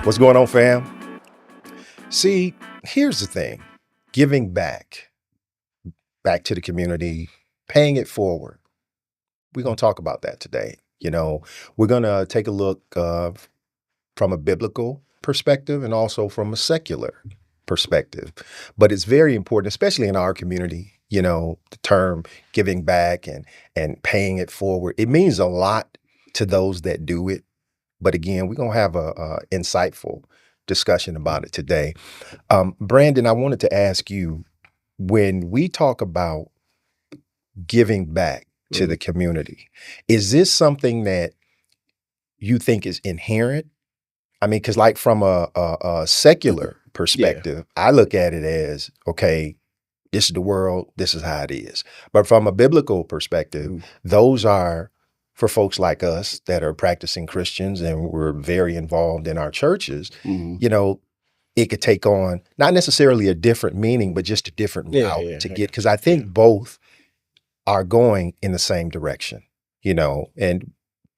What's going on, fam? See, here's the thing. Giving back to the community, paying it forward. We're going to talk about that today. We're going to take a look from a biblical perspective and also from a secular perspective. But it's very important, especially in our community, the term giving back and paying it forward. It means a lot to those that do it. But again, we're going to have a insightful discussion about it today. Brandon, I wanted to ask you, when we talk about giving back to the community, is this something that you think is inherent? I mean, because like from a secular perspective, I look at it as, okay, this is the world, this is how it is. But from a biblical perspective, those are for folks like us that are practicing Christians and we're very involved in our churches, it could take on not necessarily a different meaning, but just a different route to get, because I think both are going in the same direction, and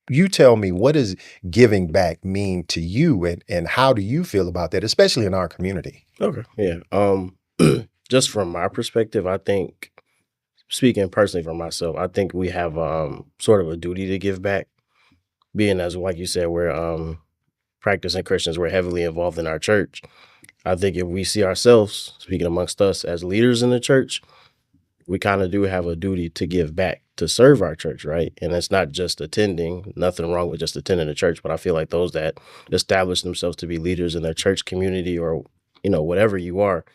you tell me, what does giving back mean to you and how do you feel about that, especially in our community? Okay. Yeah. Just from my perspective, I think, speaking personally for myself, I think we have sort of a duty to give back, being as, like you said, we're practicing Christians, we're heavily involved in our church. I think if we see ourselves, speaking amongst us as leaders in the church, we kind of do have a duty to give back, to serve our church, right? And it's not just attending, nothing wrong with just attending the church, but I feel like those that establish themselves to be leaders in their church community or, whatever you are,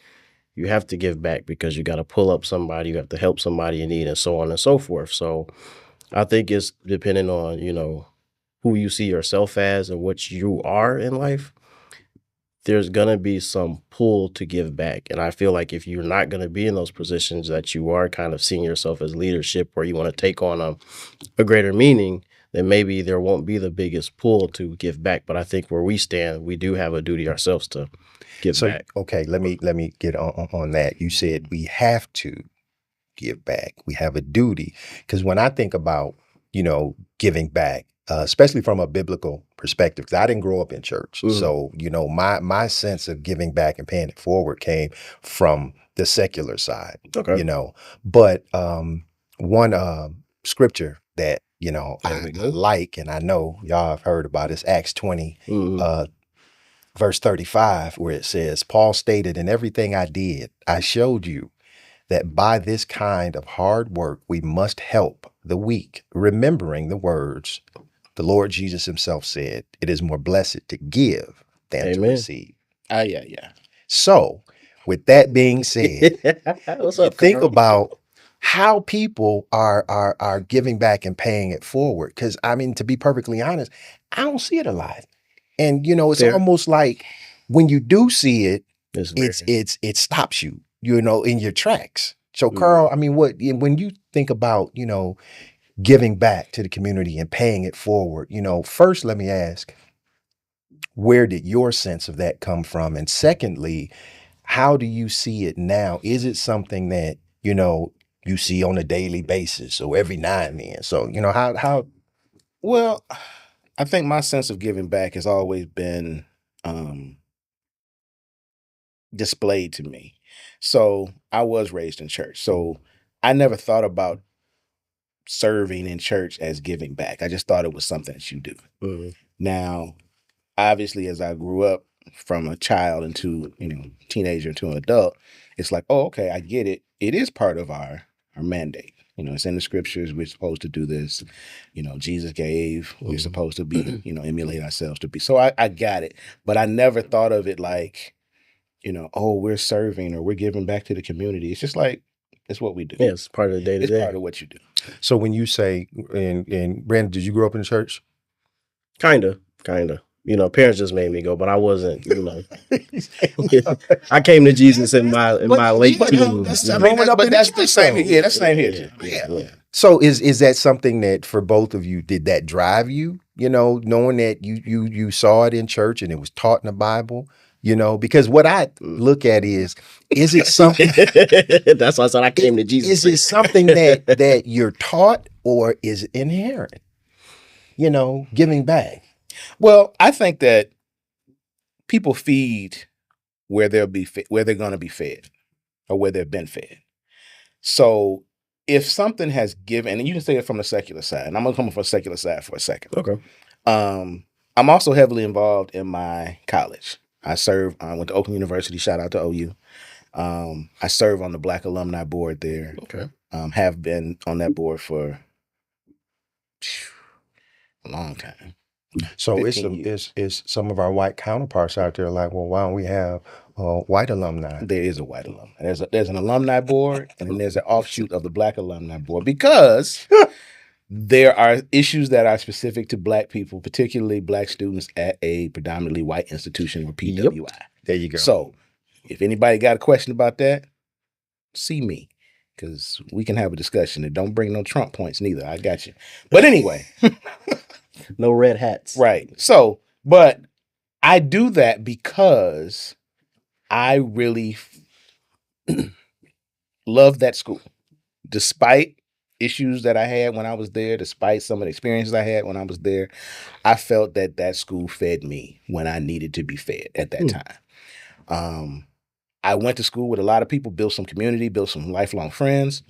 you have to give back because you got to pull up somebody, you have to help somebody in need and so on and so forth. So I think it's depending on, who you see yourself as and what you are in life. There's going to be some pull to give back. And I feel like if you're not going to be in those positions that you are kind of seeing yourself as leadership or you want to take on a greater meaning, then maybe there won't be the biggest pull to give back. But I think where we stand, we do have a duty ourselves to give back. Okay, let me get on that. You said we have to give back. We have a duty. Because when I think about, giving back, especially from a biblical perspective, because I didn't grow up in church. So, my sense of giving back and paying it forward came from the secular side, But one scripture that, I like, and I know y'all have heard about, is Acts 20, verse 35, where it says, Paul stated, "In everything I did, I showed you that by this kind of hard work, we must help the weak, remembering the words the Lord Jesus himself said, it is more blessed to give than to receive." Yeah. So with that being said, What's up, think Carl? about how people are giving back and paying it forward. Because, I mean, to be perfectly honest, I don't see it a lot. And, it's almost like when you do see it, it stops you, in your tracks. So, Carl, I mean, when you think about, giving back to the community and paying it forward, first, let me ask, where did your sense of that come from? And secondly, how do you see it now? Is it something that, you see on a daily basis or every now and then? So, how? Well, I think my sense of giving back has always been displayed to me. So I was raised in church. So I never thought about serving in church as giving back. I just thought it was something that you do. Now, obviously, as I grew up from a child into, teenager into an adult, it's like, oh, okay, I get it. It is part of our mandate. It's in the scriptures. We're supposed to do this. Jesus gave. We're supposed to be, emulate ourselves to be. So I got it. But I never thought of it like, oh, we're serving or we're giving back to the community. It's just like, it's what we do. Yeah, it's part of the day-to-day. It's part of what you do. So when you say, and Brandon, did you grow up in the church? Kind of. Parents just made me go, but I wasn't, I came to Jesus in my late teens. That's the same here. Yeah, that's the same here. Yeah. So is that something that for both of you, did that drive you, knowing that you saw it in church and it was taught in the Bible? Because what I look at is it something? That's why I said I came to Jesus. Is it something that you're taught or is it inherent? Giving back. Well, I think that people feed where they're going to be fed or where they've been fed. So if something has given, and you can say it from the secular side, and I'm going to come from the secular side for a second. Okay. I'm also heavily involved in my college. I went to Oakland University. Shout out to OU. I serve on the Black Alumni Board there. Okay. Have been on that board for a long time. So 15 years. it's some of our white counterparts out there like, well, why don't we have white alumni? There is a white alumni. There's an alumni board, and then there's an offshoot of the Black Alumni Board, because there are issues that are specific to Black people, particularly Black students at a predominantly white institution or PWI. There you go. So if anybody got a question about that, see me, because we can have a discussion. And don't bring no Trump points neither. I got you. But anyway. No red hats. Right. So, but I do that because I really love that school. Despite issues that I had when I was there, despite some of the experiences I had when I was there, I felt that that school fed me when I needed to be fed at that time. I went to school with a lot of people, built some community, built some lifelong friends.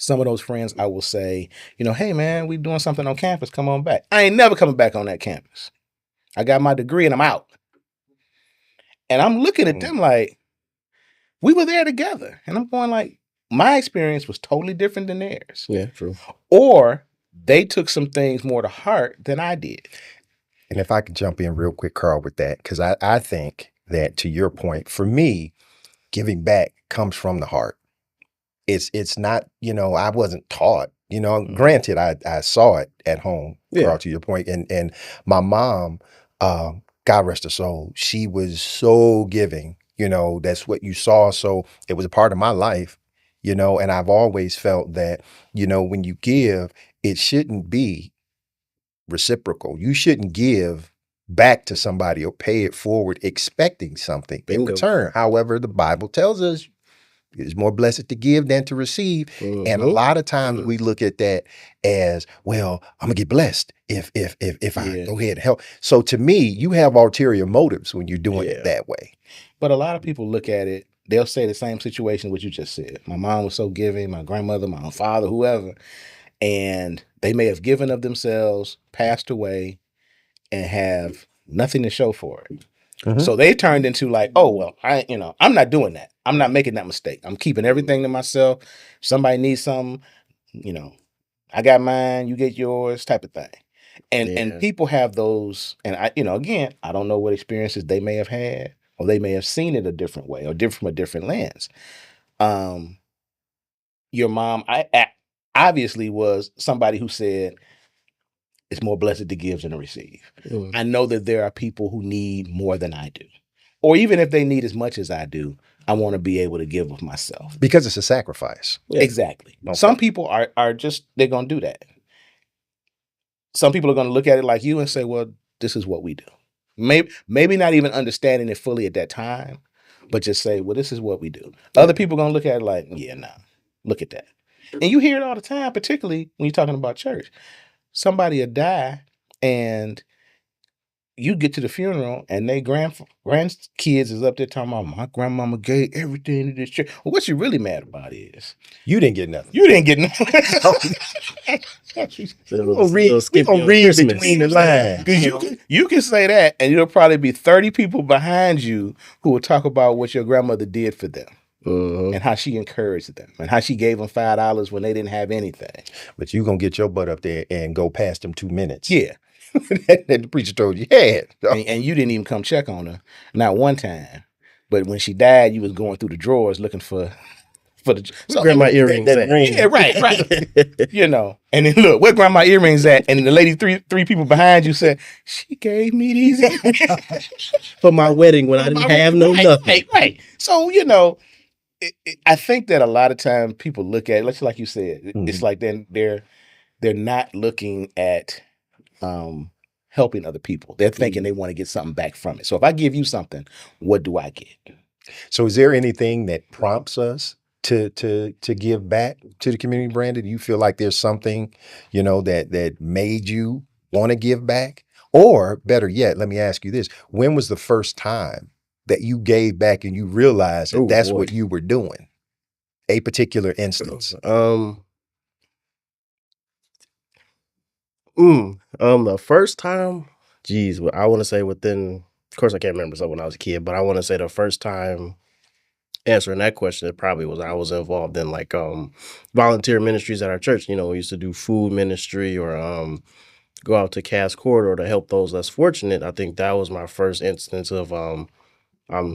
Some of those friends, I will say, hey, man, we doing something on campus. Come on back. I ain't never coming back on that campus. I got my degree and I'm out. And I'm looking at them like, we were there together. And I'm going like, my experience was totally different than theirs. Yeah, true. Or they took some things more to heart than I did. And if I could jump in real quick, Carl, with that, because I think that, to your point, for me, giving back comes from the heart. It's not, I wasn't taught, granted, I saw it at home, Carl, to your point. And my mom, God rest her soul, she was so giving, that's what you saw. So it was a part of my life, and I've always felt that, when you give, it shouldn't be reciprocal. You shouldn't give back to somebody or pay it forward expecting something in return. However, the Bible tells us it's more blessed to give than to receive. And a lot of times we look at that as, well, I'm gonna get blessed if I go ahead and help. So to me, you have ulterior motives when you're doing it that way. But a lot of people look at it, they'll say the same situation what you just said. My mom was so giving, my grandmother, my father, whoever, and they may have given of themselves, passed away, and have nothing to show for it. So they turned into like, oh, well, I'm not doing that. I'm not making that mistake. I'm keeping everything to myself. If somebody needs something, I got mine, you get yours, type of thing. And people have those, and again, I don't know what experiences they may have had, or they may have seen it a different way, or from a different lens. Your mom, I obviously was somebody who said, it's more blessed to give than to receive. I know that there are people who need more than I do. Or even if they need as much as I do, I want to be able to give of myself. Because it's a sacrifice. Yeah. Exactly. Okay. Some people are just, they're going to do that. Some people are going to look at it like you and say, well, this is what we do. Maybe not even understanding it fully at that time, but just say, well, this is what we do. Other people are going to look at it like, yeah, nah, look at that. And you hear it all the time, particularly when you're talking about church. Somebody will die and you get to the funeral and they grandkids is up there talking about, my grandmama gave everything to this church. Well, what you really mad about is you didn't get nothing. You didn't get nothing. We're gonna read between the lines. You can say that, and there'll probably be 30 people behind you who will talk about what your grandmother did for them. And how she encouraged them and how she gave them $5 when they didn't have anything. But you gonna get your butt up there and go past them 2 minutes. Yeah. And the preacher told you, yeah. And you didn't even come check on her, not one time. But when she died, you was going through the drawers looking for the grandma earrings. Yeah, right. And then look, where grandma earrings at? And the lady three people behind you said, she gave me these for my wedding when I didn't have nothing. Right. So I think that a lot of times people look at it, like you said, it's like then they're not looking at helping other people. They're thinking they want to get something back from it. So if I give you something, what do I get? So is there anything that prompts us to give back to the community, Brandon? Do you feel like there's something, that made you want to give back? Or better yet, let me ask you this. When was the first time that you gave back and you realized that Oh that's boy. what you were doing? A particular instance. The first time, geez, I want to say within, of course, I can't remember stuff when I was a kid, but I want to say the first time answering that question, it probably was I was involved in like volunteer ministries at our church. You know, we used to do food ministry or go out to Cass Corridor to help those less fortunate. I think that was my first instance of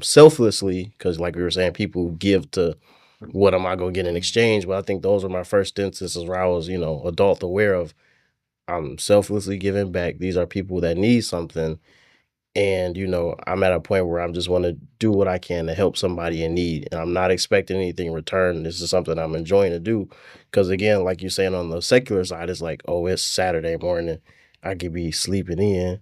selflessly, because like we were saying, people give to what am I gonna get in exchange? But I think those were my first instances where I was, you know, adult aware of I'm selflessly giving back. These are people that need something. And, you know, I'm at a point where I'm just want to do what I can to help somebody in need. And I'm not expecting anything in return. This is something I'm enjoying to do. Because again, like you're saying on the secular side, it's like, oh, it's Saturday morning. I could be sleeping in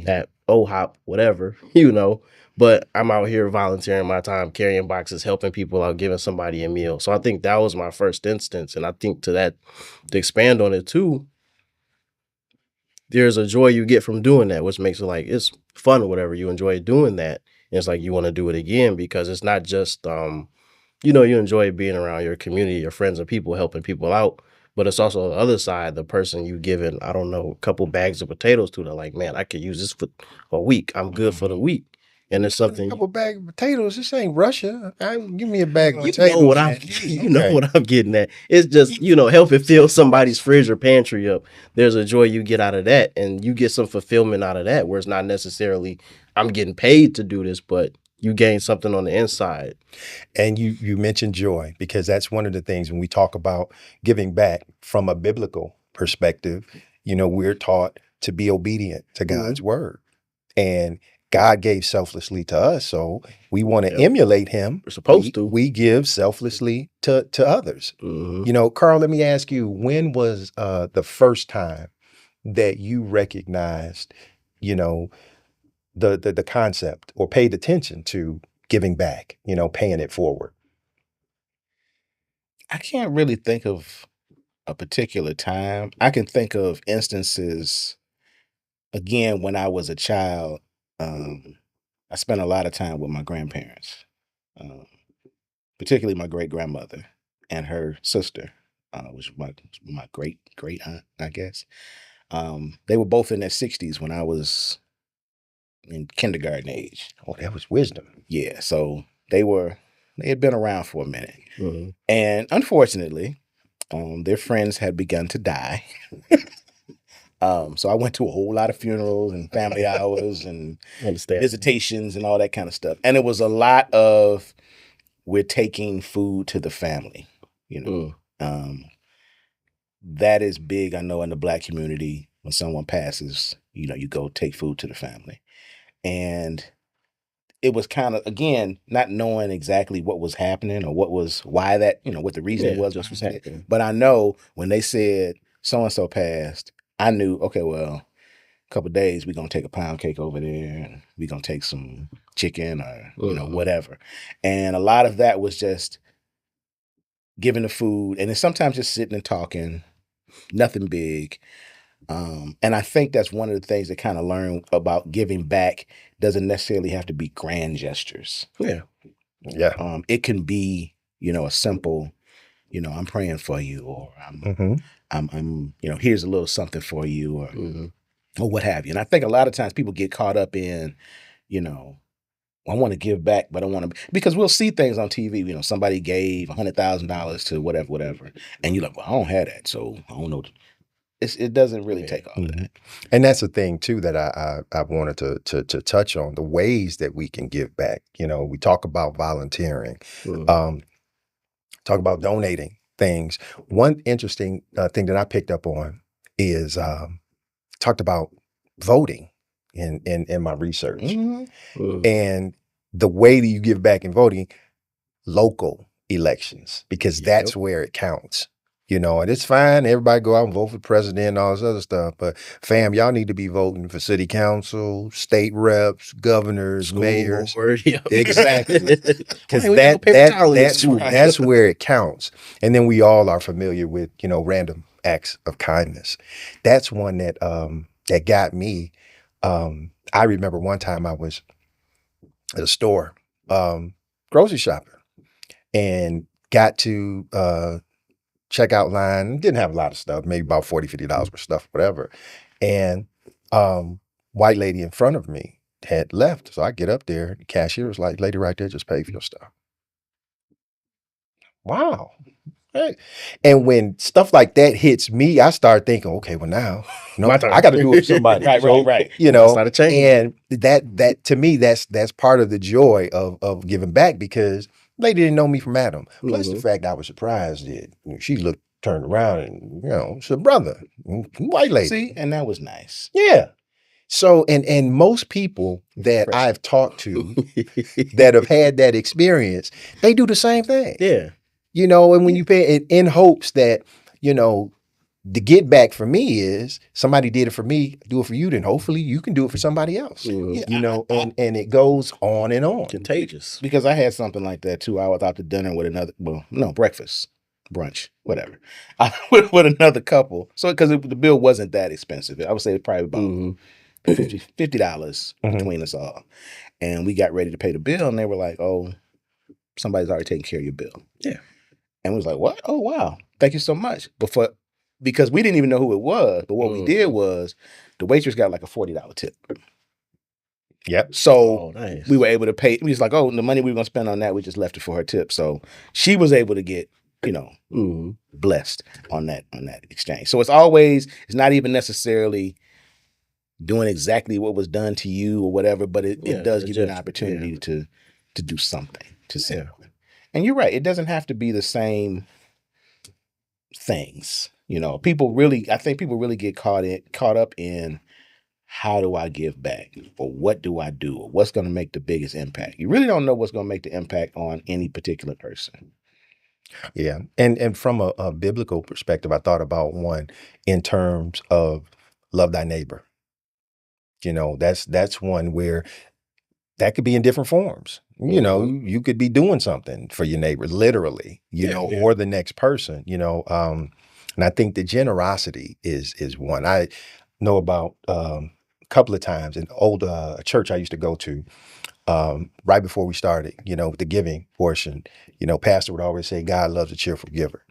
at OHOP, whatever, you know. But I'm out here volunteering my time, carrying boxes, helping people out, giving somebody a meal. So I think that was my first instance. And I think to expand on it too, there's a joy you get from doing that, which makes it like it's fun or whatever. You enjoy doing that. And it's like you want to do it again because it's not just you know, you enjoy being around your community, your friends and people, helping people out. But it's also the other side, the person you given, I don't know, a couple bags of potatoes to, they're like, man, I could use this for a week. I'm good for the week. And it's A something couple bag of potatoes. This ain't Russia. Give me a bag of you potatoes. know what I'm you know what I'm getting at. It's just, you know, helping fill somebody's fridge or pantry up. There's a joy you get out of that, and you get some fulfillment out of that, where it's not necessarily I'm getting paid to do this, but you gain something on the inside. And you mentioned joy, because that's one of the things when we talk about giving back from a biblical perspective, you know, we're taught to be obedient to God's word. And God gave selflessly to us, so we want to emulate him. We're supposed to. We give selflessly to others. You know, Carl, let me ask you, when was the first time that you recognized, you know, the concept or paid attention to giving back, you know, paying it forward? I can't really think of a particular time. I can think of instances, again, when I was a child. I spent a lot of time with my grandparents, um, particularly my great grandmother and her sister, which was my great great aunt, I guess. They were both in their 60s when I was in kindergarten age. Oh, that was wisdom. Yeah, so they had been around for a minute, and unfortunately, their friends had begun to die. So I went to a whole lot of funerals and family hours and visitations and all that kind of stuff. And it was a lot of we're taking food to the family, you know. That is big, I know, in the Black community. When someone passes, you know, you go take food to the family. And it was kind of, again, not knowing exactly what was happening or why that, you know, what the reason was. Just was happening. But I know when they said so-and-so passed, I knew, okay, well, a couple of days, we're going to take a pound cake over there and we're going to take some chicken or, you know, whatever. And a lot of that was just giving the food and then sometimes just sitting and talking, nothing big. And I think that's one of the things that kind of learn about giving back doesn't necessarily have to be grand gestures. Yeah. It can be, you know, a simple, you know, I'm praying for you, or I'm, you know, here's a little something for you, or what have you. And I think a lot of times people get caught up in, you know, I want to give back, but I want to, because we'll see things on TV, you know, somebody gave $100,000 to whatever, and you're like, well, I don't have that, so I don't know. It doesn't really take all of that. And that's the thing too that I wanted to touch on, the ways that we can give back. You know, we talk about volunteering, talk about donating things. One interesting thing that I picked up on is talked about voting in my research, and the way that you give back in voting, local elections, because that's where it counts. You know, and it's fine. Everybody go out and vote for president and all this other stuff. But fam, y'all need to be voting for city council, state reps, governors, mayors. Exactly. Because that's where it counts. And then we all are familiar with, you know, random acts of kindness. That's one that that got me I remember one time I was at a store, grocery shopping, and got to checkout line. Didn't have a lot of stuff, maybe about $40-50 worth of stuff, whatever. And white lady in front of me had left. So I get up there, the cashier was like, lady right there, just pay for your stuff. Wow. Right. And when stuff like that hits me, I start thinking, okay, well now, My turn. I got to do it for somebody. Right. You That's know, not a change. and that to me, that's part of the joy of giving back, because lady didn't know me from Adam. Plus the fact I was surprised that she turned around and, it's a brother, white lady. See, and that was nice. Yeah. So, and most people that I've talked to that have had that experience, they do the same thing. Yeah. And when you pay it in hopes that, the get back for me is somebody did it for me, do it for you, then hopefully you can do it for somebody else. And it goes on and on. Contagious. Because I had something like that too. I was out to dinner with breakfast, brunch, whatever, with another couple. So because the bill wasn't that expensive, I would say it's probably about $50 between us all. And we got ready to pay the bill, and they were like, "Oh, somebody's already taking care of your bill." Yeah. And we was like, "What? Oh, wow. Thank you so much." Because we didn't even know who it was, but what we did was the waitress got like a $40 tip. Yep. So nice. we were able to pay. We was like, oh, the money we were going to spend on that, we just left it for her tip. So she was able to get, blessed on that exchange. So it's not even necessarily doing exactly what was done to you or whatever, but it does give you an opportunity to do something, to say. And you're right. It doesn't have to be the same things. I think people really get caught up in, how do I give back? Or what do I do? Or what's going to make the biggest impact? You really don't know what's going to make the impact on any particular person. Yeah. And from a biblical perspective, I thought about one in terms of love thy neighbor. That's one where that could be in different forms. You could be doing something for your neighbor, literally, or the next person, and I think the generosity is one. I know about a couple of times in old church I used to go to, right before we started, with the giving portion, pastor would always say, God loves a cheerful giver.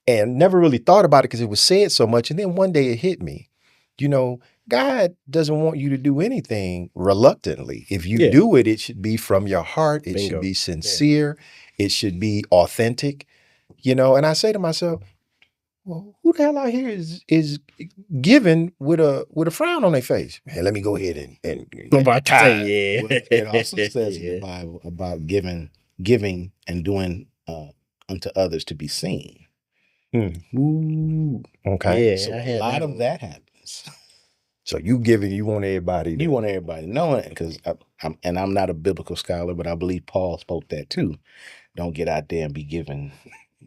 And never really thought about it because it was said so much. And then one day it hit me, God doesn't want you to do anything reluctantly. If you do it, it should be from your heart. It should be sincere. It should be authentic, and I say to myself, well, who the hell out here is giving with a frown on their face? Hey, let me go ahead and It also says in the Bible about giving and doing unto others to be seen. Ooh, okay. Yeah, so a lot of that happens. So you giving, you want everybody knowing, because I'm not a biblical scholar, but I believe Paul spoke that too. Don't get out there and be giving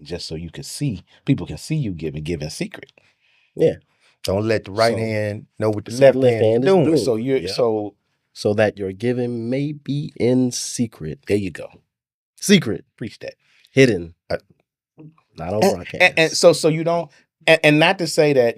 just so you can see, people can see you give in secret. Yeah. Don't let the right hand know what the left hand is doing. So so that your giving may be in secret. There you go. Secret. Preach that. Hidden. Not on broadcast. And so you don't, and not to say that,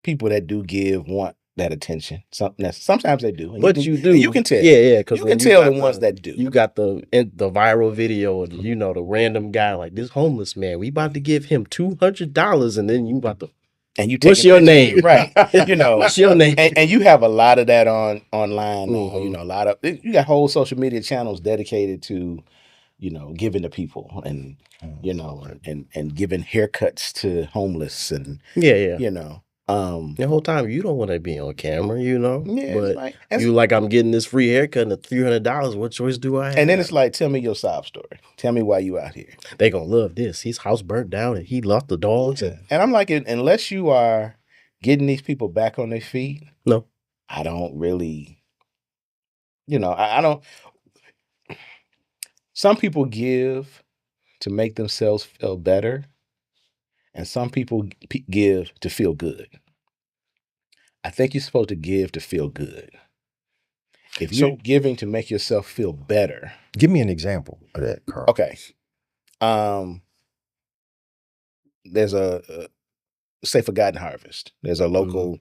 people that do give want that attention. Sometimes they do. But you do. You can tell. Yeah. You can tell the ones that do. You got the viral video of, the random guy, like this homeless man. We about to give him $200, and then you about to. And you take what's your name? Right. What's your name? And you have a lot of that online. A lot of, you got whole social media channels dedicated to, giving to people and, and giving haircuts to homeless and, the whole time you don't want to be on camera, Yeah, but you like, I'm getting this free haircut and $300. What choice do I have? And then it's like, tell me your sob story. Tell me why you out here. They gonna love this. His house burnt down and he lost the dogs. Yeah. And I'm like, unless you are getting these people back on their feet, no, I don't really, I don't. Some people give to make themselves feel better, and some people give to feel good. I think you're supposed to give to feel good. If you're giving to make yourself feel better. Give me an example of that, Carl. Okay. There's say Forgotten Harvest. There's a local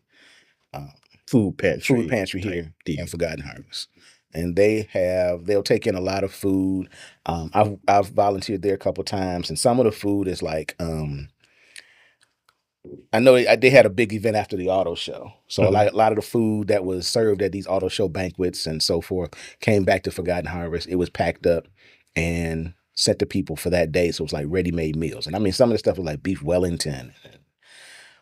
food pantry here deal. in Forgotten Harvest. And they'll take in a lot of food. I've volunteered there a couple times, and some of the food is like, I know they had a big event after the auto show. So a lot of the food that was served at these auto show banquets and so forth came back to Forgotten Harvest. It was packed up and sent to people for that day. So it was like ready-made meals. And I mean, some of the stuff was like beef Wellington and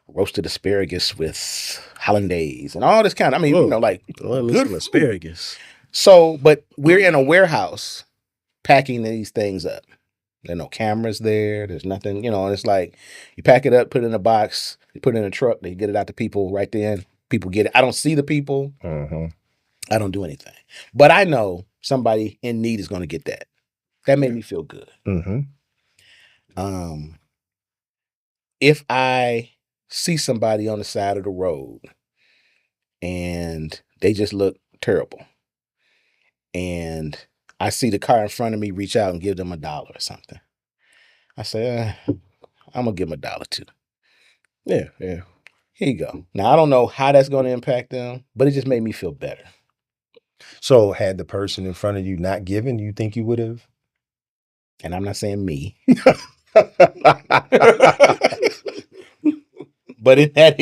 roasted asparagus with hollandaise and all this kind of, like good asparagus. So, but we're in a warehouse packing these things up. There are no cameras there. There's nothing, and it's like you pack it up, put it in a box, you put it in a truck, they get it out to people right then. People get it. I don't see the people. I don't do anything. But I know somebody in need is going to get that. That made me feel good. If I see somebody on the side of the road and they just look terrible, and I see the car in front of me, reach out and give them $1 or something, I say, I'm going to give them $1 too. Yeah. Here you go. Now, I don't know how that's going to impact them, but it just made me feel better. So had the person in front of you not given, you think you would have? And I'm not saying me. But in that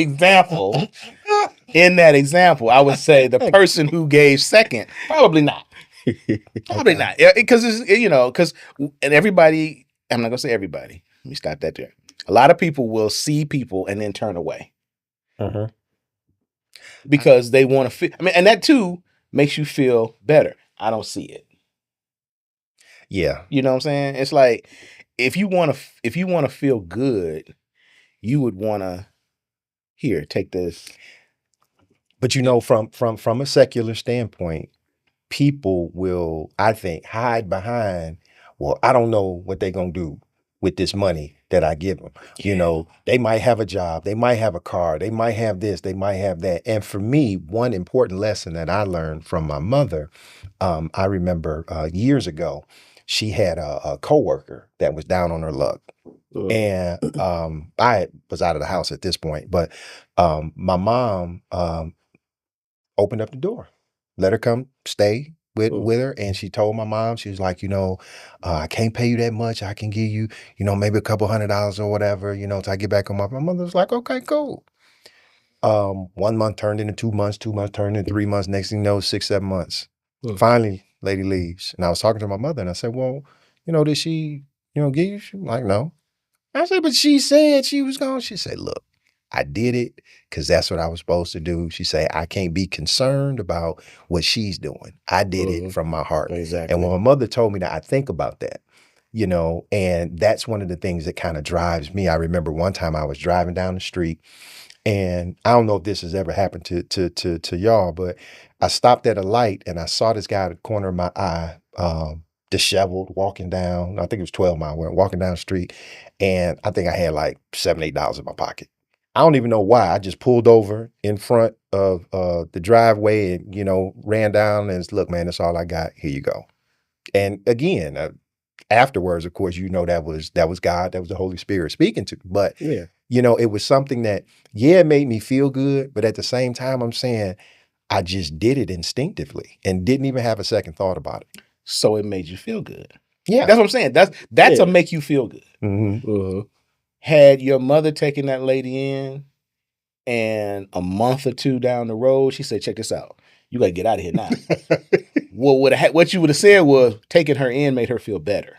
example, I would say the person who gave second, probably not. Probably not. Because and everybody, I'm not going to say everybody. Let me stop that there. A lot of people will see people and then turn away. Because they want to feel, and that too makes you feel better. I don't see it. Yeah. You know what I'm saying? It's like, if you want to feel good, you would want to, here, take this. But from a secular standpoint, people will, I think, hide behind, well, I don't know what they're going to do with this money that I give them. Yeah. They might have a job, they might have a car, they might have this, they might have that. And for me, one important lesson that I learned from my mother, I remember years ago, she had a coworker that was down on her luck. And I was out of the house at this point, but my mom opened up the door, let her come stay with her. And she told my mom, she was like, I can't pay you that much. I can give you, maybe a couple $100 or whatever, till I get back on my mother was like, okay, cool. 1 month turned into 2 months, 2 months turned into 3 months. Next thing you know, 6, 7 months. Finally, lady leaves. And I was talking to my mother and I said, well, did she, give you? She was like, no. I said, but she said she was going. She said, look, I did it because that's what I was supposed to do. She said, I can't be concerned about what she's doing. I did it from my heart. Exactly. And when my mother told me that, I think about that, and that's one of the things that kind of drives me. I remember one time I was driving down the street, and I don't know if this has ever happened to y'all, but I stopped at a light and I saw this guy at the corner of my eye, disheveled, walking down, I think it was 12 Mile, walking down the street. And I think I had like $7, $8 in my pocket. I don't even know why. I just pulled over in front of the driveway and, ran down and look, man, that's all I got. Here you go. And again, afterwards, of course, that was God, that was the Holy Spirit speaking to me. But, it was something that, it made me feel good. But at the same time, I'm saying I just did it instinctively and didn't even have a second thought about it. So it made you feel good. Yeah. That's what I'm saying. That's a make you feel good. Had your mother taken that lady in and a month or two down the road, she said, check this out. You got to get out of here now. What you would have said was taking her in made her feel better.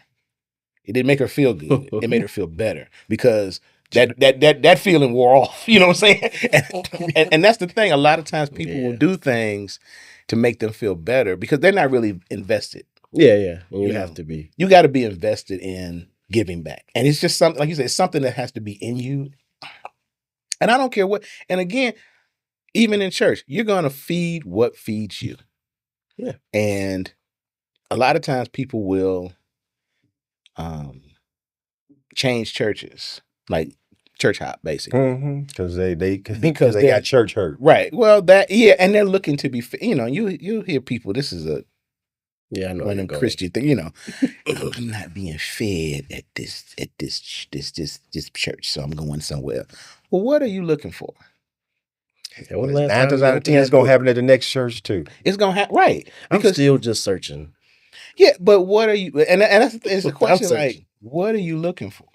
It didn't make her feel good. It made her feel better because that feeling wore off. You know what I'm saying? And that's the thing. A lot of times people will do things to make them feel better because they're not really invested. Yeah. And you have to be. You got to be invested in giving back. And it's just something, like you said, it's something that has to be in you. And I don't care what. And again, even in church, you're going to feed what feeds you. Yeah. And a lot of times people will change churches, like church hop, basically. Because they got church hurt. Right. Well, and they're looking to be, you hear people, this is a one of them Christian thing, I'm not being fed at this church, so I'm going somewhere. Well, what are you looking for? Yeah, when Because the last 9 time times you out of opened 10, it's that going to book? happen at the next church too. It's gonna happen, right? I'm Because still just searching. yeah, but what are you? And that's the thing, it's a I'm question searching. like, what are you looking for?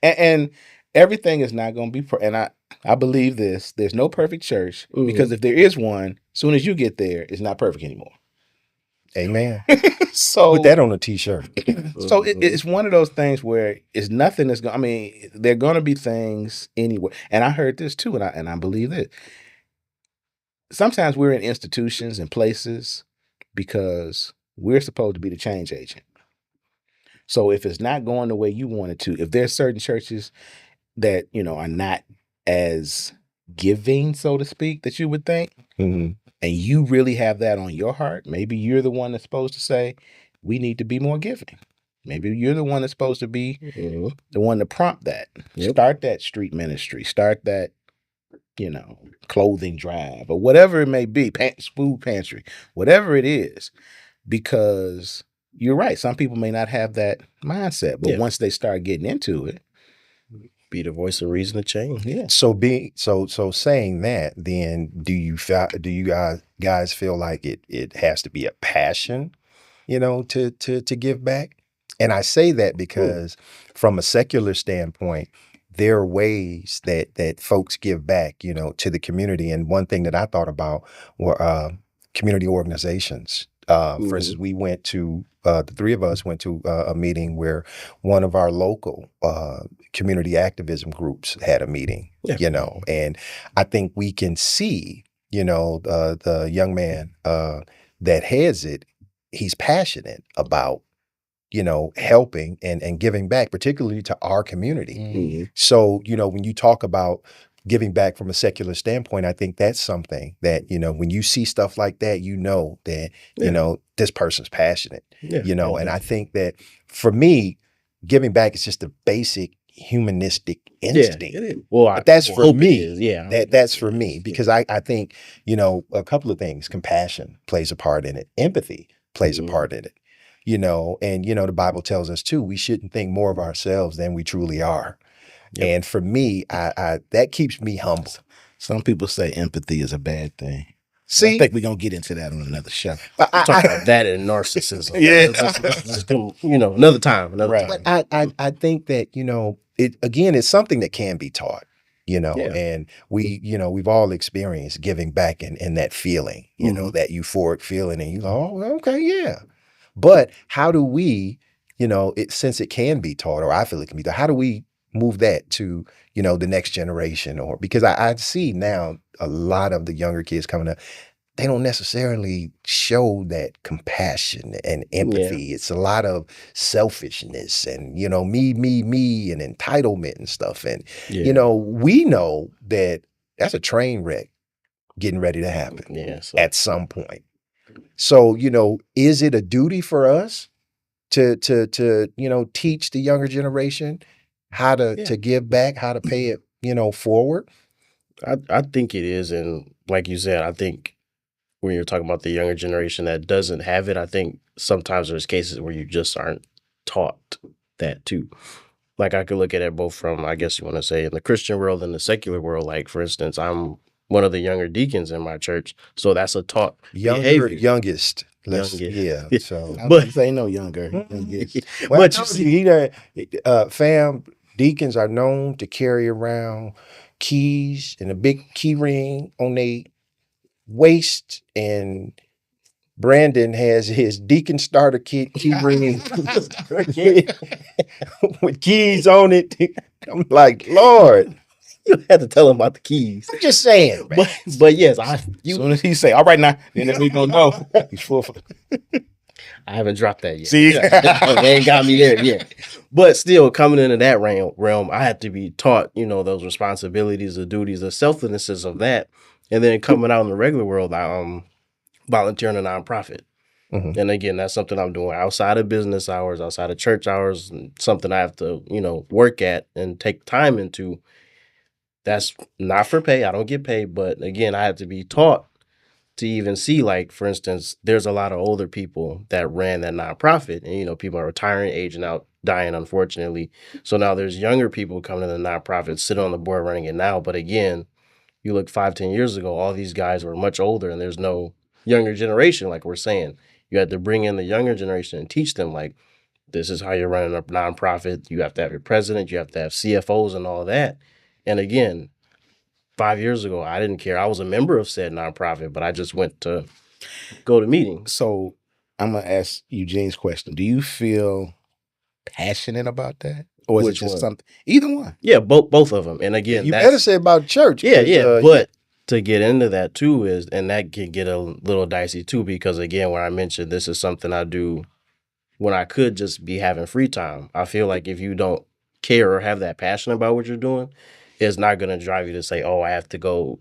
And everything is not going to be. And I believe this. There's no perfect church because if there is one, as soon as you get there, it's not perfect anymore. Amen. So Put that on a t-shirt. so it's one of those things where it's nothing that's going. I mean, there are going to be things anyway. And I heard this too, and I believe it. Sometimes we're in institutions and places because we're supposed to be the change agent. So if it's not going the way you want it to, if there's certain churches that are not as giving, so to speak, that you would think, Mhm. and you really have that on your heart, maybe you're the one that's supposed to say, we need to be more giving. Maybe you're the one that's supposed to be the one to prompt that. Yep. Start that street ministry. Start that, clothing drive or whatever it may be, food pantry, whatever it is, because you're right. Some people may not have that mindset, but Yeah. once they start getting into it, Be the voice of reason to change. yeah. So saying that, then do you guys feel like it has to be a passion, to give back? And I say that because from a secular standpoint, there are ways that folks give back, to the community. And one thing that I thought about were community organizations. For instance, we went to the three of us went to a meeting where one of our local community activism groups had a meeting, and I think we can see, the young man that heads it, he's passionate about, helping and giving back, particularly to our community. So, when you talk about giving back from a secular standpoint, I think that's something that, when you see stuff like that, that, this person's passionate, and I think that for me, giving back is just a basic humanistic instinct. Yeah, it is. Well, But that's for hope it me. is. Yeah. That's for me because I think, a couple of things. Compassion plays a part in it. Empathy plays a part in it. And the Bible tells us too, we shouldn't think more of ourselves than we truly are. Yep. And for me, I that keeps me humble. Some people say empathy is a bad thing. See, I think we're gonna get into that on another show. Talk about that and narcissism. Yeah. Another time. Right. But I think that, it's something that can be taught, and we've all experienced giving back and that feeling, that euphoric feeling, and you go, oh, okay, yeah. But how do we, since it can be taught, or I feel it can be taught, how do we move that to, the next generation? Or because I see now a lot of the younger kids coming up, they don't necessarily show that compassion and empathy. It's a lot of selfishness and, me and entitlement and stuff. And, we know that that's a train wreck getting ready to happen at some point. So, is it a duty for us to teach the younger generation how to give back, how to pay it, forward? I think it is. And like you said, I think when you're talking about the younger generation that doesn't have it, I think sometimes there's cases where you just aren't taught that too. Like I could look at it both from, I guess you want to say, in the Christian world and the secular world. Like, for instance, I'm one of the younger deacons in my church. So that's a taught behavior. Youngest. Yeah. So, but say no younger. Well, but you see, fam, deacons are known to carry around keys and a big key ring on their waist, and Brandon has his deacon starter kit key ring with keys on it. I'm like, Lord. You had to tell him about the keys. I'm just saying, man. But yes, as soon as he say, all right now, then we gonna know. He's full for I haven't dropped that yet. See? They ain't got me there yet. But still, coming into that realm, I had to be taught, those responsibilities, the duties, the selflessnesses of that. And then coming out in the regular world, I volunteer in a nonprofit. Mm-hmm. And again, that's something I'm doing outside of business hours, outside of church hours, and something I have to, work at and take time into. That's not for pay. I don't get paid. But again, I have to be taught to even see, like, for instance, there's a lot of older people that ran that nonprofit. And, people are retiring, aging out, dying, unfortunately. So now there's younger people coming to the nonprofit, sitting on the board running it now. But again, you look 5-10 years ago, all these guys were much older, and there's no younger generation. Like we're saying, you had to bring in the younger generation and teach them like, this is how you're running a nonprofit. You have to have your president, you have to have CFOs and all that. And again, 5 years ago, I didn't care. I was a member of said nonprofit, but I just went to go to meetings. So I'm gonna ask Eugene's question. Do you feel passionate about that, or is Which it just one? something? Either one. Yeah, both of them. And again, You that's, better say about church. yeah, 'cause, yeah. But to get into that too is, and that can get a little dicey too, because again, when I mentioned this is something I do when I could just be having free time. I feel like if you don't care or have that passion about what you're doing, it's not going to drive you to say, oh, I have to go,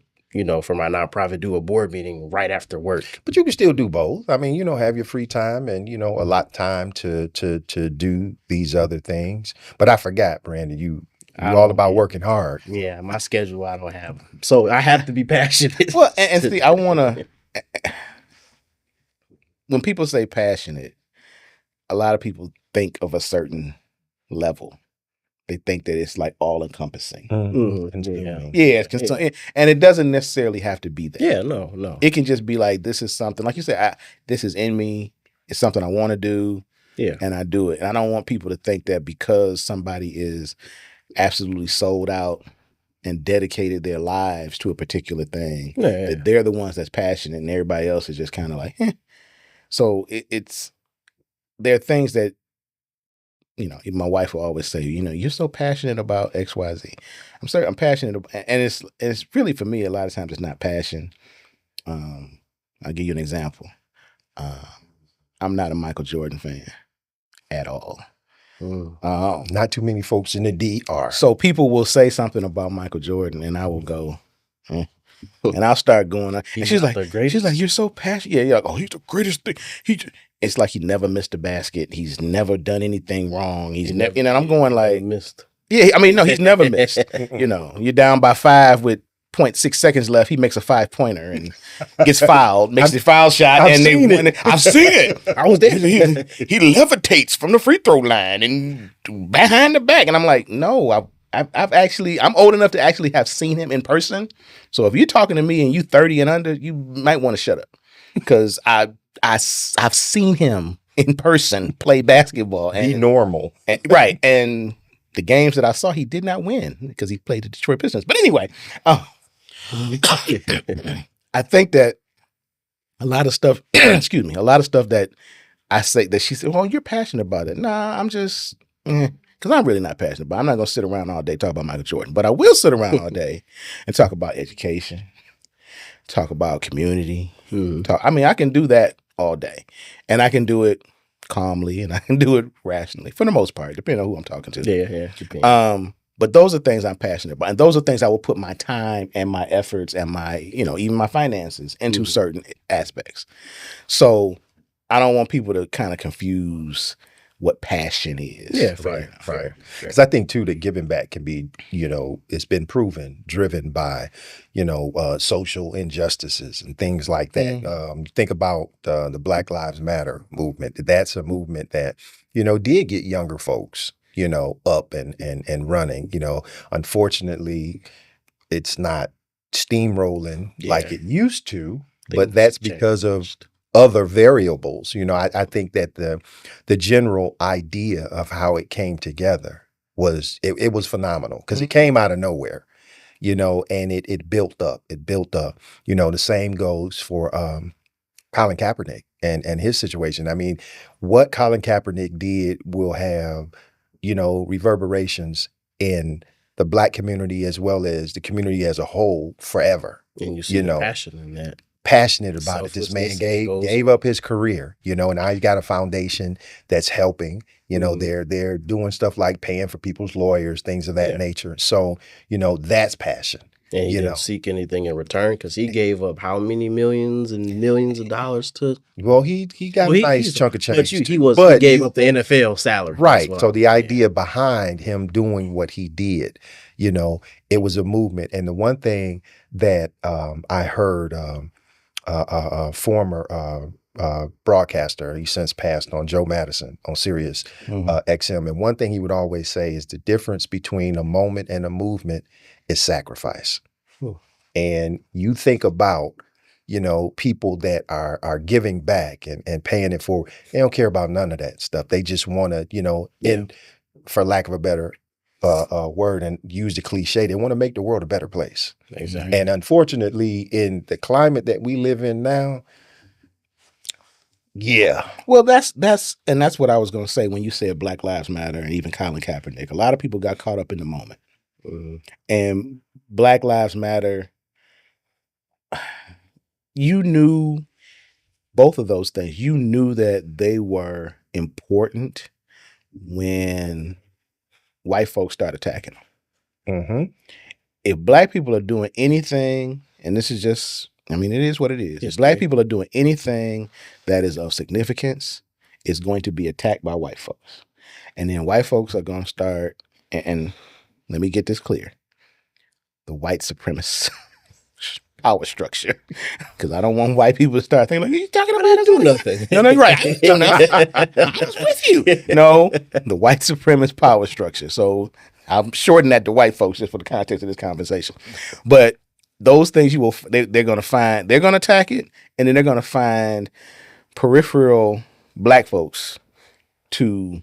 for my nonprofit, do a board meeting right after work. But you can still do both. I mean, have your free time and, allot time to do these other things. But I forgot, Brandon, you're all about working hard. Yeah, my schedule, I don't have. So I have to be passionate. Well, and see, I want to, when people say passionate, a lot of people think of a certain level. They think that it's like all encompassing. Yeah. Yeah, and it doesn't necessarily have to be that. Yeah, no. It can just be like, this is something, like you said, this is in me. It's something I want to do. Yeah. And I do it. And I don't want people to think that because somebody is absolutely sold out and dedicated their lives to a particular thing, that they're the ones that's passionate and everybody else is just kind of like, eh. So there are things that, even my wife will always say, you're so passionate about X, Y, Z. I'm passionate about, and it's really, for me, a lot of times it's not passion. I'll give you an example. I'm not a Michael Jordan fan at all. Not too many folks in the D are. So people will say something about Michael Jordan, and I will go, and I'll start going. And she's like, you're so passionate. Yeah, you're like, oh, he's the greatest thing. It's like he never missed a basket. He's never done anything wrong. He's never, and I'm going like, missed. Yeah, I mean, no, he's never missed. You're down by 5 with 0.6 seconds left. He makes a 5-pointer and gets fouled, makes the foul shot, I've and seen they win it. I've seen it. I was there. He levitates from the free throw line and behind the back, and I'm like, no, I'm old enough to actually have seen him in person. So if you're talking to me and you 30 and under, you might want to shut up, because I've seen him in person play basketball. And, Be normal. Right. And the games that I saw, he did not win because he played the Detroit Pistons. But anyway, I think that a lot of stuff, a lot of stuff that I say that she said, well, you're passionate about it. Nah, I'm just, because I'm really not passionate about it. I'm not going to sit around all day talking about Michael Jordan, but I will sit around all day and talk about education, talk about community. I can do that all day, and I can do it calmly, and I can do it rationally for the most part, depending on who I'm talking to. Yeah. But those are things I'm passionate about, and those are things I will put my time and my efforts and my, even my finances into certain aspects. So I don't want people to kind of confuse what passion is. Yeah, right. Because I think too that giving back can be, it's been proven, driven by, social injustices and things like that. Think about the Black Lives Matter movement. That's a movement that, did get younger folks, up and running. Unfortunately, it's not steamrolling like it used to, but that's because of other variables. I think that the general idea of how it came together was it was phenomenal, because it came out of nowhere, and it built up. The same goes for Colin Kaepernick and his situation. I mean, what Colin Kaepernick did will have, reverberations in the Black community as well as the community as a whole forever. And you see the passion in that. Passionate about it. This man gave up his career, and now he's got a foundation that's helping. They're doing stuff like paying for people's lawyers, things of that nature. So, that's passion. And he didn't seek anything in return, because he gave up how many millions and millions of dollars to. Well, he got a nice chunk of change. But he gave up the NFL salary. Right. So the idea behind him doing what he did, it was a movement. And the one thing that I heard a former broadcaster, he since passed on, Joe Madison on Sirius XM. And one thing he would always say is the difference between a moment and a movement is sacrifice. and you think about, people that are giving back and paying it forward. They don't care about none of that stuff. They just want to, in for lack of a better word and use the cliche, they want to make the world a better place. Exactly. And unfortunately, in the climate that we live in now, yeah. Well, that's what I was going to say when you said Black Lives Matter and even Colin Kaepernick. A lot of people got caught up in the moment. And Black Lives Matter, you knew both of those things. You knew that they were important when white folks start attacking them. Mm-hmm. If black people are doing anything, and this is just, I mean, it is what it is. If black people are doing anything that is of significance, it's going to be attacked by white folks. And then white folks are going to start, and let me get this clear, the white supremacist power structure. Because I don't want white people to start thinking, like, you talking about? I didn't do nothing. No, you're right. I didn't do nothing. I was with you. No, the white supremacist power structure. So I'm shorting that to white folks just for the context of this conversation. But those things they're going to find, they're going to attack it, and then they're going to find peripheral black folks to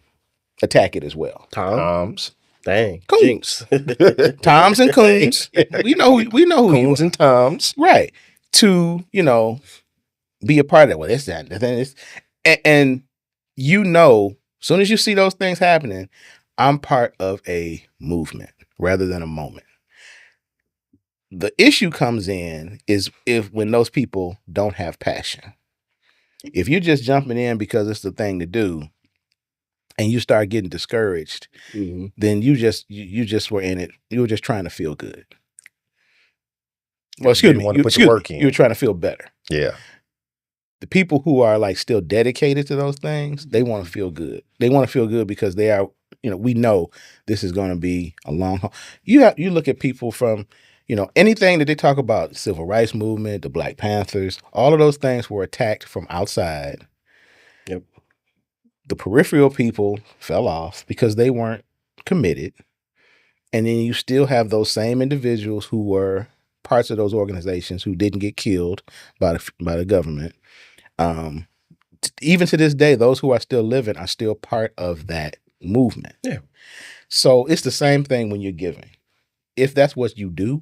attack it as well. Toms. Dang. Coons. Jinx. Toms and coons. We know who Coons and Toms. Right. To, be a part of that. Well, it's that. And as soon as you see those things happening, I'm part of a movement rather than a moment. The issue comes in is when those people don't have passion. If you're just jumping in because it's the thing to do, and you start getting discouraged, then you just were in it. You were just trying to feel good. Well, excuse me. You were trying to feel better. Yeah. The people who are like still dedicated to those things, they want to feel good. They want to feel good because they are, we know this is going to be a long haul. You look at people from, anything that they talk about, the civil rights movement, the Black Panthers, all of those things were attacked from outside. Yep. The peripheral people fell off because they weren't committed. And then you still have those same individuals who were parts of those organizations who didn't get killed by the government. Even to this day, those who are still living are still part of that movement. Yeah. So it's the same thing when you're giving. If that's what you do,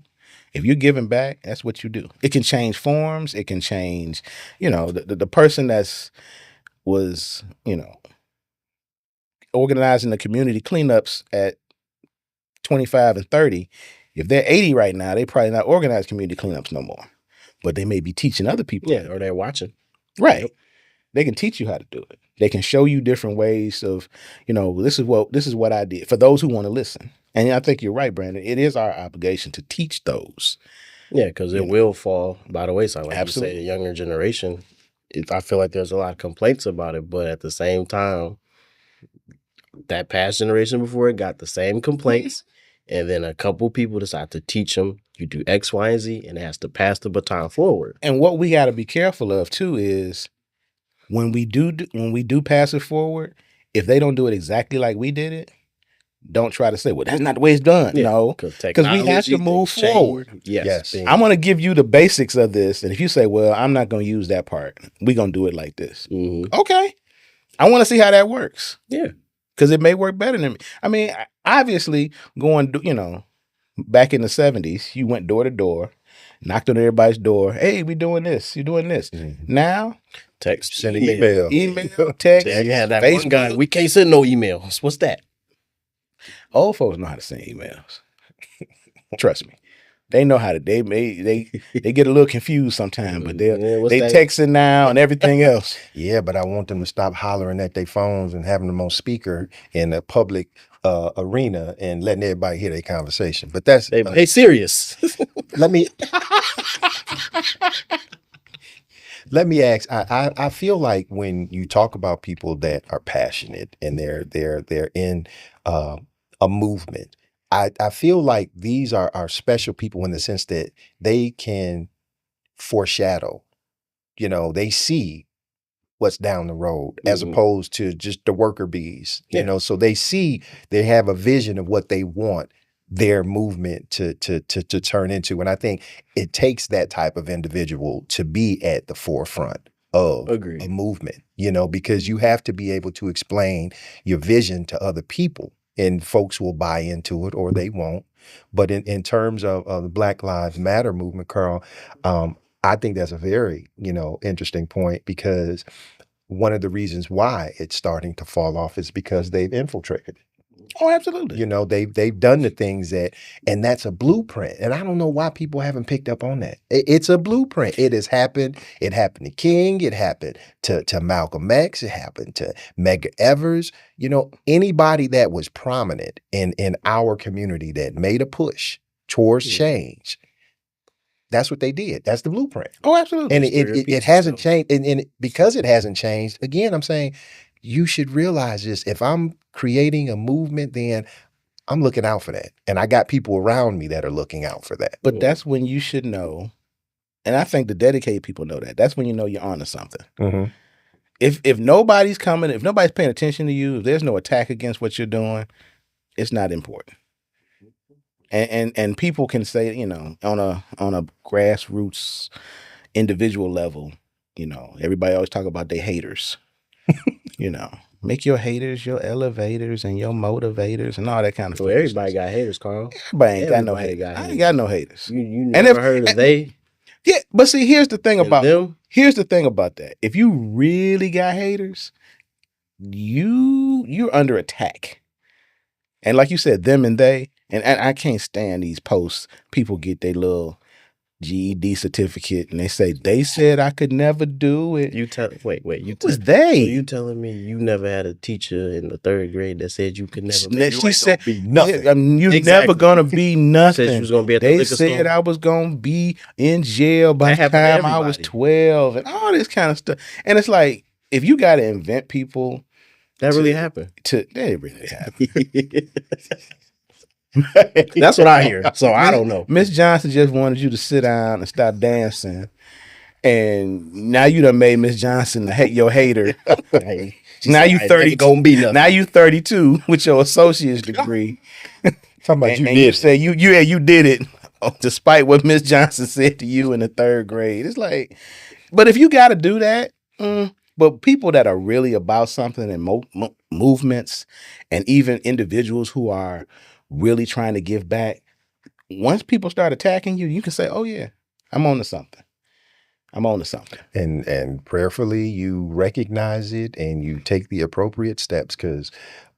if you're giving back, that's what you do. It can change forms. It can change, the person was organizing the community cleanups at 25 and 30. If they're 80 right now, they probably not organize community cleanups no more. But they may be teaching other people. Yeah, or they're watching. Right. Yep. They can teach you how to do it. They can show you different ways of, this is what I did, for those who want to listen. And I think you're right, Brandon. It is our obligation to teach those. Yeah, because it will fall by the wayside. Like Absolutely. You say, the younger generation, I feel like there's a lot of complaints about it, but at the same time, that past generation before it got the same complaints, and then a couple people decide to teach them, you do X, Y, and Z, and it has to pass the baton forward. And what we got to be careful of, too, is when we do pass it forward, if they don't do it exactly like we did it, don't try to say, well, that's not the way it's done. Yeah, no, because we have to move forward. Yes. I'm going to give you the basics of this. And if you say, well, I'm not going to use that part, we're going to do it like this. Mm-hmm. Okay. I want to see how that works. Yeah. Because it may work better than me. I mean, obviously, back in the 70s, you went door to door, knocked on everybody's door. Hey, we doing this. You doing this. Mm-hmm. Now, text, send an email, text. Yeah, you had that Facebook. one guy. We can't send no emails. What's that? Old folks know how to send emails. Trust me. They know how to. They get a little confused sometimes, but they texting now and everything else. Yeah, but I want them to stop hollering at their phones and having them on speaker in a public arena and letting everybody hear their conversation. But that's hey, serious. Let me ask. I feel like when you talk about people that are passionate and they're in a movement, I feel like these are special people in the sense that they can foreshadow. They see what's down the road as opposed to just the worker bees. So they have a vision of what they want their movement to turn into. And I think it takes that type of individual to be at the forefront of Agreed. a movement, because you have to be able to explain your vision to other people, and folks will buy into it or they won't. But in terms of the Black Lives Matter movement, Carl, I think that's a very, interesting point, because one of the reasons why it's starting to fall off is because they've infiltrated. Oh, absolutely. They've done the things and that's a blueprint. And I don't know why people haven't picked up on that. It's a blueprint. It has happened. It happened to King. It happened to Malcolm X. It happened to Medgar Evers. Anybody that was prominent in our community that made a push towards change. That's what they did. That's the blueprint. Oh, absolutely. And it hasn't changed. And because it hasn't changed, again, I'm saying you should realize this. If I'm creating a movement, then I'm looking out for that. And I got people around me that are looking out for that. But that's when you should know, and I think the dedicated people know that. That's when you know you're onto something. Mm-hmm. If nobody's coming, if nobody's paying attention to you, if there's no attack against what you're doing, it's not important. And people can say, on a grassroots individual level, everybody always talk about their haters. Make your haters your elevators and your motivators and all that kind of stuff. Well, everybody got haters, Carl. Everybody ain't got no haters. I ain't got no haters. You never heard of they? Yeah, but see, here's the thing about them. Here's the thing about that. If you really got haters, you're under attack. And like you said, them and they, and I can't stand these posts. People get their little GED certificate and they said I could never do it. Wait. Was they? So you telling me you never had a teacher in the 3rd grade that said you could never be? She said be nothing. You're Exactly. never gonna be nothing. Said you was gonna be at the they liquor said store. I was gonna be in jail by That the happened to time I was everybody. 12 and all this kind of stuff. And it's like, if you gotta invent people That really happened. they really happen. That's what I hear. So I don't know. Miss Johnson just wanted you to sit down and stop dancing. And now you done made Miss Johnson your hater. Now you 30. Gonna be nothing. Now you 32 with your associate's degree. Talking about and you you did. say you did it despite what Miss Johnson said to you in the 3rd grade. It's like, but if you got to do that, but people that are really about something and movements and even individuals who are really trying to give back, once people start attacking you, you can say, oh yeah, I'm on to something. I'm on to something. And prayerfully, you recognize it and you take the appropriate steps, because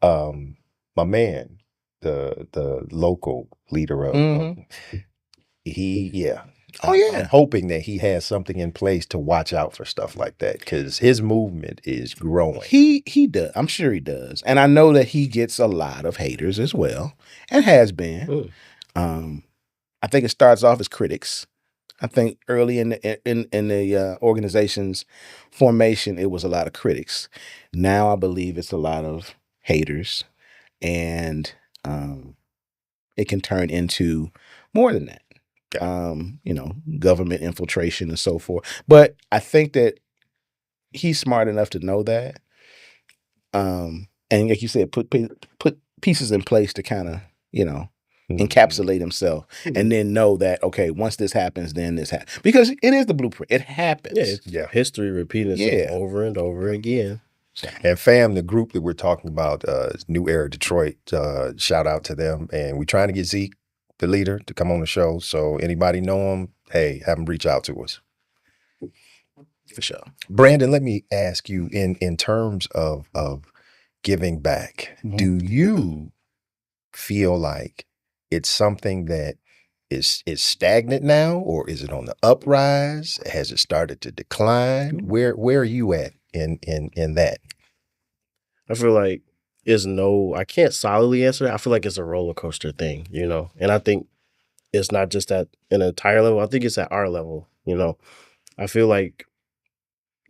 my man, the local leader of I'm hoping that he has something in place to watch out for stuff like that, because his movement is growing. He does. I'm sure he does. And I know that he gets a lot of haters as well, and has been. I think it starts off as critics. I think early in the organization's formation, it was a lot of critics. Now I believe it's a lot of haters, and it can turn into more than that. Government infiltration and so forth. But I think that he's smart enough to know that. And like you said, put pieces in place to kind of, encapsulate himself, and then know that, okay, once this happens, then this happens. Because it is the blueprint. It happens. Yeah. History repeating itself over and over again. And fam, the group that we're talking about, New Era Detroit, shout out to them. And we're trying to get Zeke, the leader, to come on the show. So anybody know him, hey, have him reach out to us. For sure. Brandon, let me ask you, in terms of giving back, do you feel like it's something that is stagnant now, or is it on the uprise? Has it started to decline? Where are you at in that? I feel like I can't solidly answer that. I feel like it's a roller coaster thing, and I think it's not just at an entire level. I think it's at our level, I feel like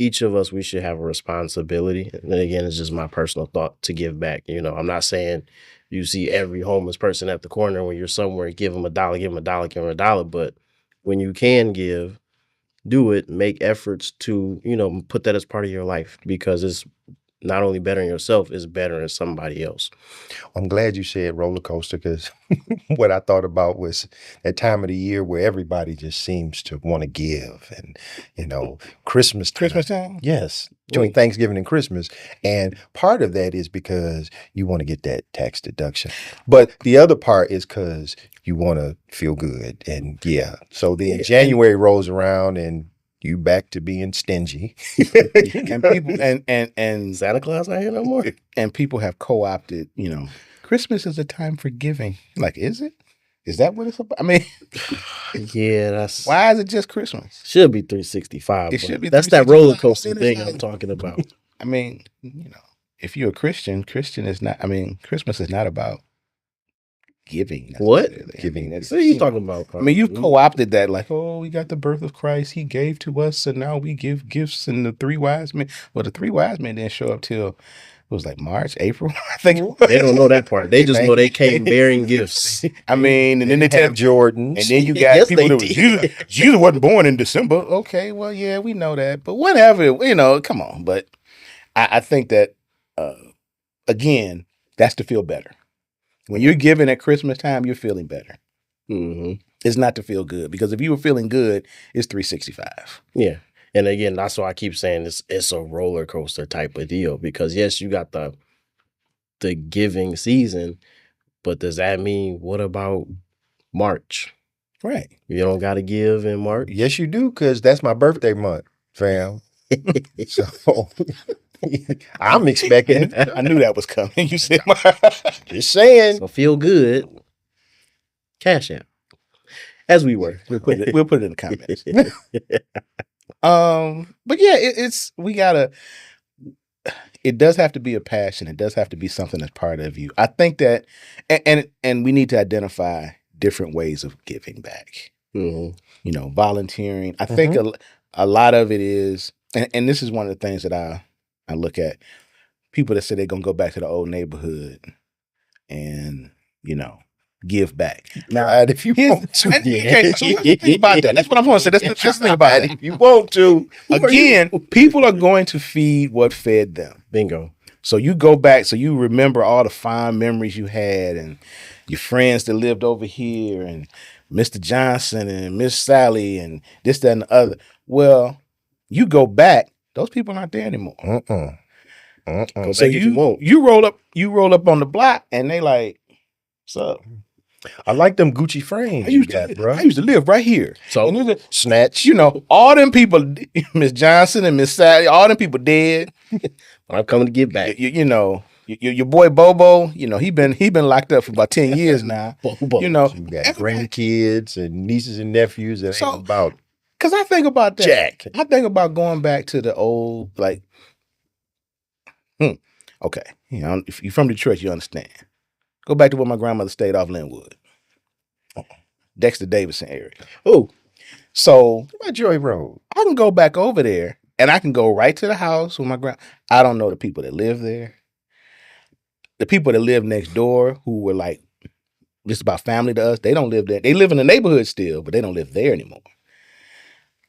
each of us, we should have a responsibility. And then again, it's just my personal thought to give back. I'm not saying you see every homeless person at the corner when you're somewhere, give them $1, give them $1, give them $1. But when you can give, do it, make efforts to, put that as part of your life, because it's not only bettering yourself, it's bettering somebody else. I'm glad you said roller coaster, because what I thought about was that time of the year where everybody just seems to want to give, and Christmas time. Christmas time? Yes, between Thanksgiving and Christmas, and part of that is because you want to get that tax deduction, but the other part is because you want to feel good, and so then January rolls around and you back to being stingy, and people and Santa Claus not here no more. And people have co-opted, Christmas is a time for giving. Like, is it? Is that what it's about? I mean, that's why is it just Christmas? Should be 365. It should be. That's that roller coaster thing I'm talking about. I mean, if you're a Christian is not. I mean, Christmas is not about giving. What? Giving. What are you talking about, Carl? I mean, you've co-opted that, like, oh, we got the birth of Christ. He gave to us, and now we give gifts. And the three wise men. Well, the three wise men didn't show up till it was like March, April. I think it was. They don't know that part. They just know they came bearing gifts. I mean, and then they tell Jordans, and then you got people that Jesus wasn't born in December. Okay, well, yeah, we know that, but whatever, come on. But I think that again, that's to feel better. When you're giving at Christmas time, you're feeling better. Mm-hmm. It's not to feel good, because if you were feeling good, it's 365. Yeah. And again, that's why I keep saying it's a roller coaster type of deal, because yes, you got the giving season, but does that mean, what about March? Right. You don't got to give in March? Yes, you do, because that's my birthday month, fam. So I'm expecting. I knew that was coming. You said, just saying. So feel good. Cash out. As we were. We'll put it in the comments. But yeah, it does have to be a passion. It does have to be something that's part of you. I think that, and we need to identify different ways of giving back. Mm-hmm. Volunteering. I think a lot of it is, and this is one of the things that I look at. People that say they're gonna go back to the old neighborhood and give back. Now, if you want to, think about that. That's what I'm going to say. That's the thing about it. If you want to, again, people are going to feed what fed them. Bingo. So you go back, so you remember all the fond memories you had, and your friends that lived over here, and Mr. Johnson and Miss Sally, and this, that, and the other. Well, you go back, those people aren't there anymore. So you roll up on the block, and they like, what's up? I like them Gucci frames. I used to live right here. So snatch. All them people, Miss Johnson and Miss Sally, all them people dead. I'm coming to get back. Your boy Bobo, he been locked up for about 10 years now. Bobo. You got grandkids and nieces and nephews that ain't about. Because I think about that. Jack. I think about going back to the old, like, okay. If you're from Detroit, you understand. Go back to where my grandmother stayed off Linwood. Dexter Davidson area. Oh. So what about Joy Road? I can go back over there, and I can go right to the house with my I don't know the people that live there. The people that live next door, who were like just about family to us, they don't live there. They live in the neighborhood still, but they don't live there anymore.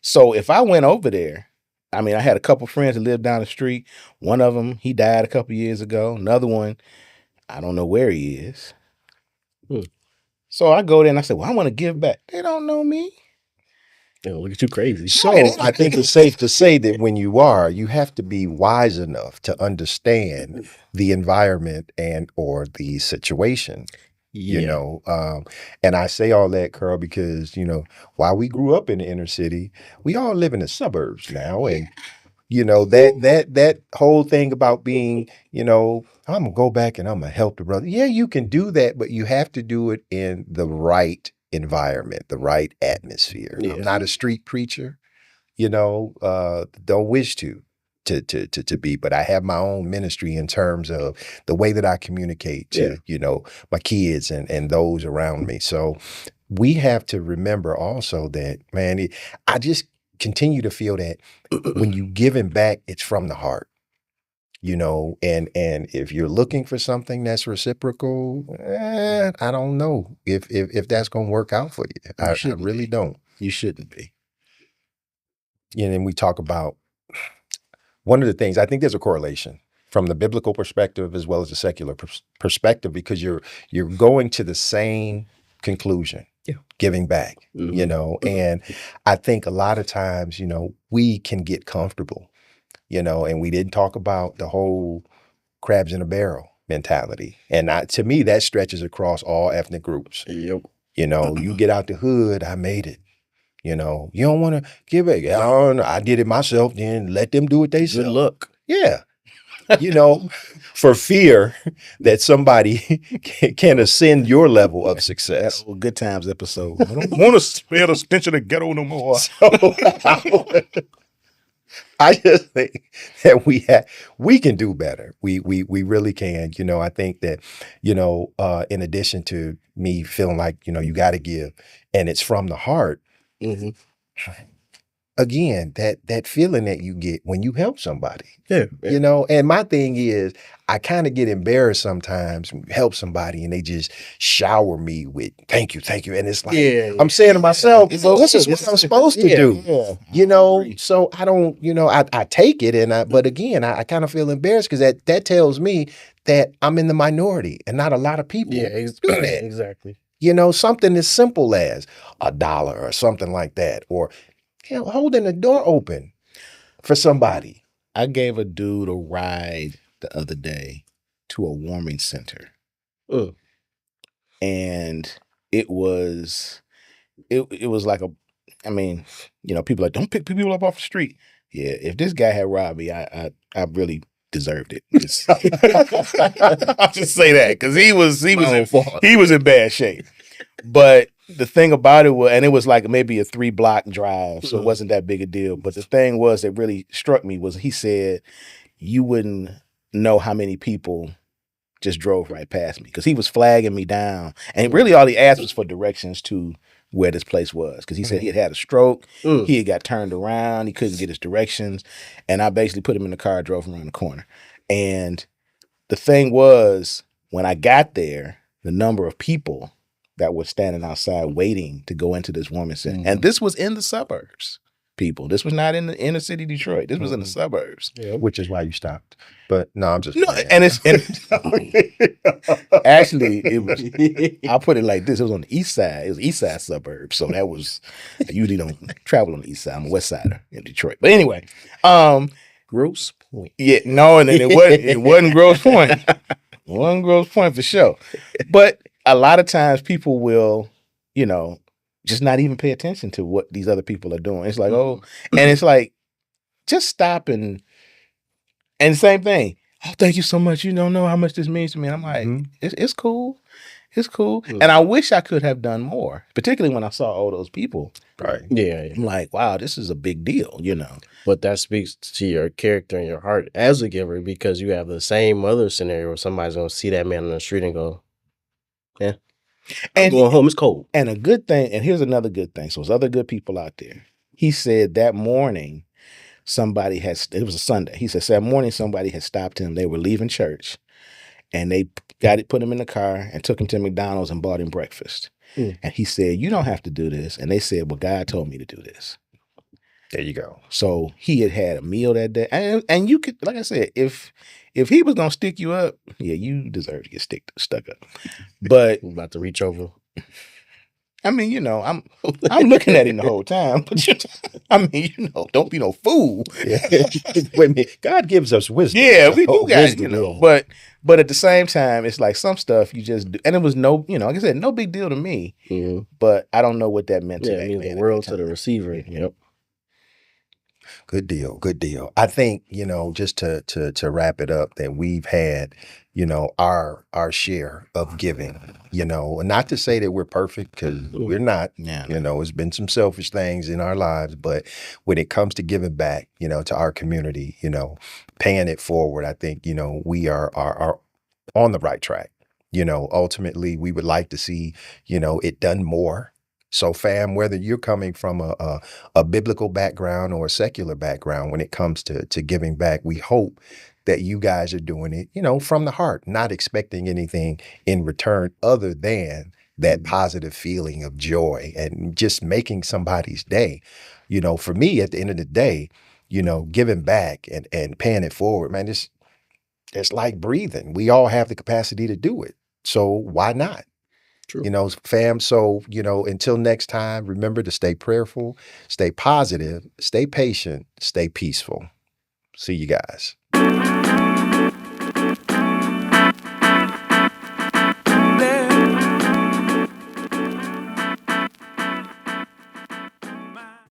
So if I went over there, I mean, I had a couple friends that lived down the street. One of them, he died a couple years ago. Another one, I don't know where he is. So I go there and I say, well, I want to give back. They don't know me. Look at you crazy. So I think it's safe to say that when you have to be wise enough to understand the environment and or the situation. And I say all that, Carl, because, while we grew up in the inner city, we all live in the suburbs now. And, that whole thing about being, I'm going to go back and I'm going to help the brother. Yeah, you can do that, but you have to do it in the right environment, the right atmosphere. Yeah. I'm not a street preacher, don't wish to be, but I have my own ministry in terms of the way that I communicate to, my kids and those around me. So we have to remember also that, man, I just continue to feel that when you giving back, it's from the heart, and if you're looking for something that's reciprocal, I don't know if that's going to work out for you. I really don't. You shouldn't be. And then we talk about one of the things, I think there's a correlation from the biblical perspective as well as the secular perspective, because you're going to the same conclusion. Yeah. Giving back, Mhm. And I think a lot of times, we can get comfortable, and we didn't talk about the whole crabs in a barrel mentality. And to me, that stretches across all ethnic groups. Yep. You get out the hood, I made it. You don't want to give it. I did it myself. Then let them do it Good themselves. luck. Yeah. For fear that somebody can ascend your level of success. That old Good Times episode. I don't want to smell the stench of the ghetto no more. So, I just think that we can do better. We really can. I think that, in addition to me feeling like, you got to give and it's from the heart, Mm-hmm. again, that feeling that you get when you help somebody. Yeah. And my thing is, I kind of get embarrassed sometimes when you help somebody and they just shower me with thank you. And it's like, I'm saying to myself, this is what I'm supposed to do. Yeah. So I don't, I take it but again, I kind of feel embarrassed because that tells me that I'm in the minority and not a lot of people do that. Exactly. Something as simple as $1 or something like that, or holding the door open for somebody. I gave a dude a ride the other day to a warming center. And it was like people are like, don't pick people up off the street. Yeah, if this guy had robbed me, I really deserved it. I'll just say that because he was in bad shape. But the thing about it was, and it was like maybe a 3-block drive, so it wasn't that big a deal. But the thing was that really struck me was he said, you wouldn't know how many people just drove right past me because he was flagging me down. And really all he asked was for directions to where this place was because he said he had a stroke. He had got turned around. He couldn't get his directions. And I basically put him in the car, drove him around the corner. And the thing was, when I got there, the number of people that were standing outside waiting to go into this warming center. And this was in the suburbs, people. This was not in the inner city Detroit. This was in the suburbs. Yeah. Which is why you stopped. But no, I'm just playing. And actually it was, I'll put it like this. It was on the east side. It was east side suburbs. So that was, I usually don't travel on the east side. I'm a west sider in Detroit. But anyway, Grosse Point. Yeah, no, and it wasn't Grosse Point. It wasn't Grosse Point for sure. But a lot of times people will, just not even pay attention to what these other people are doing. It's like, and it's like, just stop and same thing. Oh, thank you so much. You don't know how much this means to me. And I'm like, it's cool. It's cool. And I wish I could have done more, particularly when I saw all those people. Right. Yeah. I'm like, wow, this is a big deal, But that speaks to your character and your heart as a giver because you have the same other scenario where somebody's going to see that man on the street and go, yeah. And going home is cold. And a good thing, and here's another good thing. So there's other good people out there. He said that morning, it was a Sunday. He said that morning somebody had stopped him. They were leaving church and they put him in the car and took him to McDonald's and bought him breakfast. And he said, you don't have to do this. And they said, well, God told me to do this. There you go. So he had a meal that day. And you could, like I said, if he was going to stick you up, yeah, you deserve to get stuck up. But I'm about to reach over. I mean, I'm looking at him the whole time. But don't be no fool. Yeah. Wait a minute. God gives us wisdom. Yeah, we do got But at the same time, it's like some stuff you just do. And it was no, like I said, no big deal to me. But I don't know what that meant to that. Yeah, it means the world to the receiver. Yep. Good deal. Good deal. I think, just to wrap it up, that we've had, our share of giving, and not to say that we're perfect because we're not, it's been some selfish things in our lives, but when it comes to giving back, to our community, paying it forward, I think, we are on the right track. Ultimately we would like to see, it done more. So fam, whether you're coming from a biblical background or a secular background, when it comes to giving back, we hope that you guys are doing it, from the heart, not expecting anything in return other than that positive feeling of joy and just making somebody's day. For me, at the end of the day, giving back and paying it forward, man, it's like breathing. We all have the capacity to do it. So why not? True. You know, fam. So, until next time, remember to stay prayerful, stay positive, stay patient, stay peaceful. See you guys.